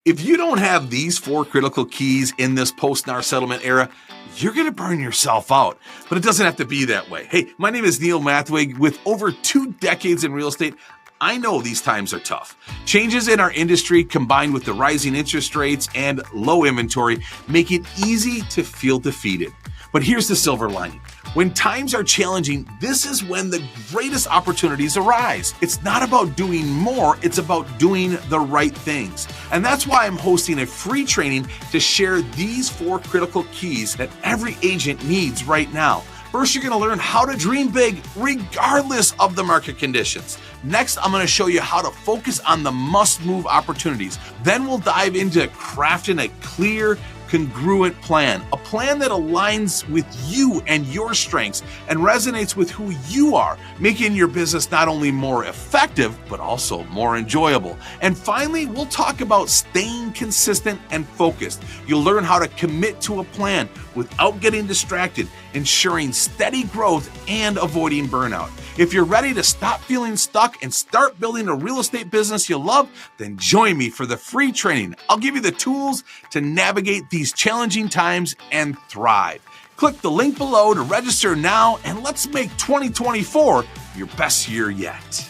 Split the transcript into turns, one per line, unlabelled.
If you don't have these 4 critical keys in this post-NAR settlement era, you're going to burn yourself out. But it doesn't have to be that way. Hey, my name is Neil Mathweg. With over 2 decades in real estate, I know these times are tough. Changes in our industry combined with the rising interest rates and low inventory make it easy to feel defeated. But here's the silver lining. When times are challenging, this is when the greatest opportunities arise. It's not about doing more, it's about doing the right things. And that's why I'm hosting a free training to share these 4 critical keys that every agent needs right now. First, you're going to learn how to dream big regardless of the market conditions. Next, I'm going to show you how to focus on the must-move opportunities. Then we'll dive into crafting a clear, congruent plan, a plan that aligns with you and your strengths and resonates with who you are, making your business not only more effective, but also more enjoyable. And finally, we'll talk about staying consistent and focused. You'll learn how to commit to a plan without getting distracted, ensuring steady growth and avoiding burnout. If you're ready to stop feeling stuck and start building a real estate business you love, then join me for the free training. I'll give you the tools to navigate these challenging times and thrive. Click the link below to register now, and let's make 2024 your best year yet.